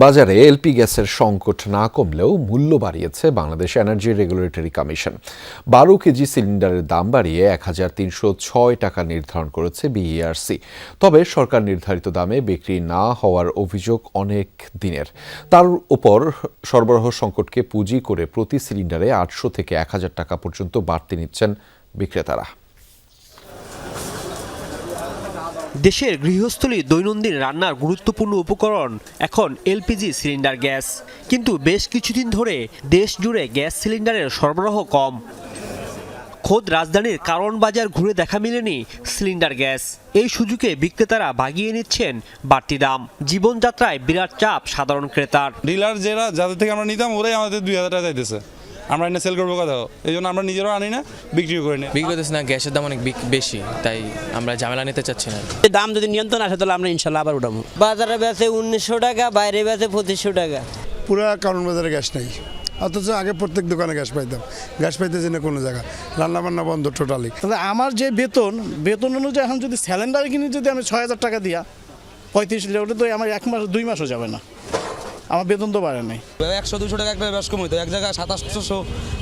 বাজারে এলপি গ্যাসের সংকট না কমলেও মূল্য বাড়িয়েছে Bangladesh energy regulatory commission. 12 KG সিলিন্ডারের দাম বাড়িয়ে 1306 টাকা নির্ধারণ করেছে বিইআরসি। তবে সরকার নির্ধারিত দামে বিক্রি না হওয়ার অভিযোগ অনেক দিনের। তার উপর সরবরাহ সংকটকে পুঁজি করে প্রতি সিলিন্ডারে 800 থেকে 1000 টাকা পর্যন্ত বাড়তি নিচ্ছেন বিক্রেতারা। দেশের গৃহস্থলী দৈনন্দিন রান্নার গুরুত্বপূর্ণ উপকরণ এখন এলপিজি সিলিন্ডার গ্যাস। কিন্তু বেশ কিছুদিন ধরে দেশ জুড়ে গ্যাস সিলিন্ডারের সরবরাহ কম। খোদ রাজধানীর কারণ বাজার ঘুরে দেখা মেলেনি সিলিন্ডার গ্যাস। এই সুযোগে বিক্রেতারা ভাগিয়ে নিচ্ছেন বাড়তি দাম। জীবনযাত্রায় বিরাট চাপ সাধারণ ক্রেতার। ডিলার যাদের থেকে আমরা নিতাম ওরাই আমাদের 2000 টাকা চাইতেছে। আমরা এনে সেল করবো কোথাও, এই জন্য আমরা নিজেরাও আনি না, বিক্রিও করি না। বিক্রি করতেছি না, গ্যাসের দাম অনেক বেশি, তাই আমরা ঝামেলা নিতে চাচ্ছি না। দাম যদি নিয়ন্ত্রণ আসে তাহলে আমরা ইনশাল্লাহ আবার উঠাবো। বাজারে বেচে 1900 টাকা, বাইরে বেচে 2500 টাকা। পুরা কারণ বাজারে গ্যাস নেই, অথচ আগে প্রত্যেক দোকানে গ্যাস পাইতাম। গ্যাস পাইতেছি না কোনো জায়গা, রান্নাবান্না বন্ধ টোটালি। তাহলে আমার যে বেতন অনুযায়ী এখন যদি সিলিন্ডার কিনে যদি আমি 6000 টাকা দিয়া 35 লিটার, ওটা তো আমার 1 মাস 2 মাসও যাবে না, আমার বেতন তো বাড়ে নাই। 100-200 টাকা একটা বেশ কম হইতো, এক জায়গায় 2700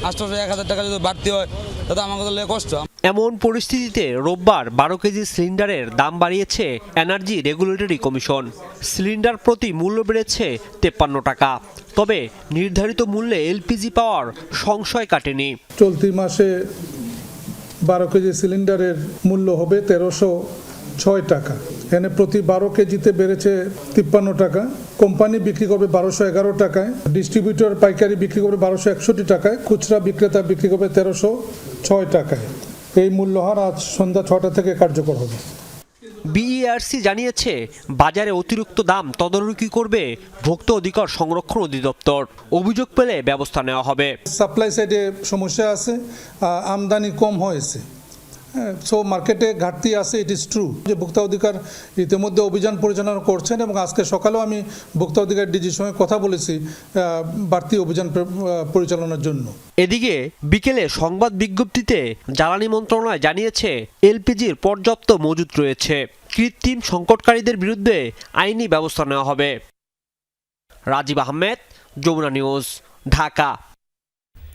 800 1000 টাকা যদি বাড়তি হয় তাতে আমাকে তো কষ্ট। এমন পরিস্থিতিতে রোববার 12 কেজি সিলিন্ডারের দাম বাড়িয়েছে এনার্জি রেগুলেটরি কমিশন। সিলিন্ডার প্রতি মূল্য বেড়েছে 53 টাকা। তবে নির্ধারিত মূল্যে এলপিজি পাওয়ার সংশয় কাটেনি। চলতি মাসে 12 কেজি সিলিন্ডারের মূল্য হবে 1306 টাকা। এখানে প্রতি 12 কেজিতে বেড়েছে 53 টাকা। কোম্পানি বিক্রি করবে 1211 টাকায়, ডিস্ট্রিবিউটর পাইকারি বিক্রি করবে 1261 টাকায়, খুচরা বিক্রেতা বিক্রি করবে 1306 টাকায়। এই মূল্যহার আজ সন্ধ্যা 6টা থেকে কার্যকর হবে। বিইআরসি জানিয়েছে বাজারে অতিরিক্ত দাম তদারকি করবে ভোক্তা অধিকার সংরক্ষণ অধিদপ্তর। অভিযোগ পেলে ব্যবস্থা নেওয়া হবে। সাপ্লাই সাইডে সমস্যা আছে, আমদানি কম হয়েছে, সো মার্কেটে ঘাটতি আছে। ইট ইজ ট্রু যে ভোক্তা অধিকার ইতিমধ্যে অভিযান পরিচালনা করছেন এবং আজকে সকালেও আমি ভোক্তা অধিকার ডিজির সঙ্গে কথা বলেছি বাড়তি অভিযান পরিচালনার জন্য। এদিকে বিকেলে সংবাদ বিজ্ঞপ্তিতে জ্বালানি মন্ত্রণালয় জানিয়েছে এলপিজির পর্যাপ্ত মজুত রয়েছে। কৃত্রিম সংকটকারীদের বিরুদ্ধে আইনি ব্যবস্থা নেওয়া হবে। রাজীব আহমেদ, যমুনা নিউজ, ঢাকা।